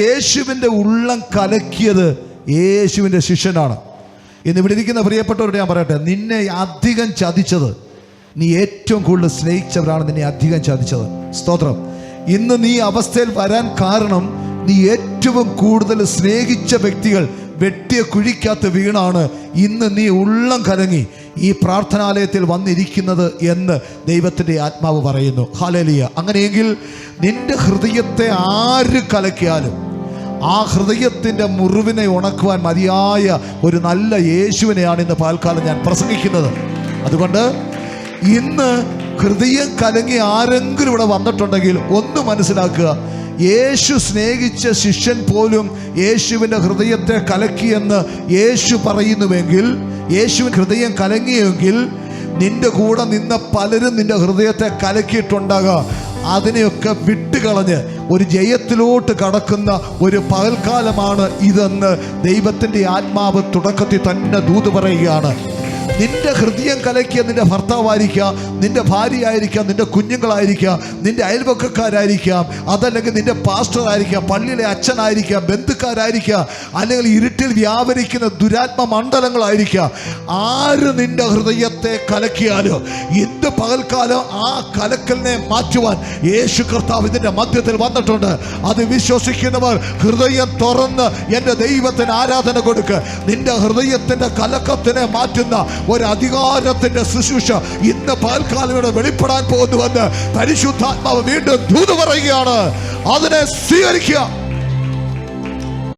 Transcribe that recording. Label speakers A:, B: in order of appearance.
A: യേശുവിൻ്റെ ഉള്ളം കലക്കിയത് യേശുവിൻ്റെ ശിഷ്യനാണ്. ഇന്ന് ഇവിടെ ഇരിക്കുന്ന പ്രിയപ്പെട്ടവരോട് ഞാൻ പറയട്ടെ, നിന്നെ അധികം ചതിച്ചത്, നീ ഏറ്റവും കൂടുതൽ സ്നേഹിച്ചവരാണ് നിന്നെ അധികം ചതിച്ചത്. സ്തോത്രം. ഇന്ന് നീ അവസ്ഥയിൽ വരാൻ കാരണം നീ ഏറ്റവും കൂടുതൽ സ്നേഹിച്ച വ്യക്തികൾ വെട്ടിയ കുഴിക്കകത്ത് വീണാണ് ഇന്ന് നീ ഉള്ളം കലങ്ങി ഈ പ്രാർത്ഥനാലയത്തിൽ വന്നിരിക്കുന്നത് എന്ന് ദൈവത്തിൻ്റെ ആത്മാവ് പറയുന്നു. ഹല്ലേലൂയ. അങ്ങനെയെങ്കിൽ നിന്റെ ഹൃദയത്തെ ആര് കലക്കിയാലും ആ ഹൃദയത്തിൻ്റെ മുറിവിനെ ഉണക്കുവാൻ മതിയായ ഒരു നല്ല യേശുവിനെയാണ് ഇന്ന് പകൽക്കാലം ഞാൻ പ്രസംഗിക്കുന്നത്. അതുകൊണ്ട് ഇന്ന് ഹൃദയം കലങ്ങി ആരെങ്കിലും ഇവിടെ വന്നിട്ടുണ്ടെങ്കിൽ ഒന്ന് മനസ്സിലാക്കുക, യേശു സ്നേഹിച്ച ശിഷ്യൻ പോലും യേശുവിൻ്റെ ഹൃദയത്തെ കലക്കിയെന്ന് യേശു പറയുന്നുവെങ്കിൽ, യേശുവിൻ ഹൃദയം കലങ്ങിയെങ്കിൽ നിന്റെ കൂടെ നിന്ന പലരും നിന്റെ ഹൃദയത്തെ കലക്കിയിട്ടുണ്ടാകാം. അതിനെയൊക്കെ വിട്ടുകളഞ്ഞ് ഒരു ജയത്തിലോട്ട് കടക്കുന്ന ഒരു പകൽക്കാലമാണ് ഇതെന്ന് ദൈവത്തിൻ്റെ ആത്മാവ് തുടക്കത്തിൽ തന്നെ ദൂത് പറയുകയാണ്. നിന്റെ ഹൃദയം കലക്കിയ നിന്റെ ഭർത്താവായിരിക്കാം, നിന്റെ ഭാര്യയായിരിക്കാം, നിന്റെ കുഞ്ഞുങ്ങളായിരിക്കാം, നിന്റെ അയൽപക്കക്കാരായിരിക്കാം, അതല്ലെങ്കിൽ നിന്റെ പാസ്റ്ററായിരിക്കാം, പള്ളിയിലെ അച്ഛനായിരിക്കാം, ബന്ധുക്കാരായിരിക്കാം, അല്ലെങ്കിൽ ഇരുട്ടിൽ വ്യാപരിക്കുന്ന ദുരാത്മ മണ്ഡലങ്ങളായിരിക്കാം. ആര് നിന്റെ ഹൃദയത്തെ കലക്കിയാലോ ഇന്ന് പകൽക്കാലം ആ കലക്കലിനെ മാറ്റുവാൻ യേശു കർത്താവ് ഇതിൻ്റെ മധ്യത്തിൽ വന്നിട്ടുണ്ട്. അത് വിശ്വസിക്കുന്നവർ ഹൃദയം തുറന്ന് എൻ്റെ ദൈവത്തിന് ആരാധന കൊടുക്കുക. നിന്റെ ഹൃദയത്തിൻ്റെ കലക്കത്തിനെ മാറ്റുന്ന ഒരു അധികാരത്തിന്റെ ശുശ്രൂഷ ഇന്ന് പകൽക്കാലം വെളിപ്പെടാൻ പോകുന്നുവെന്ന് പരിശുദ്ധാത്മാവ് വീണ്ടും ദൂത് പറയുകയാണ്. അതിനെ സ്വീകരിക്കുക.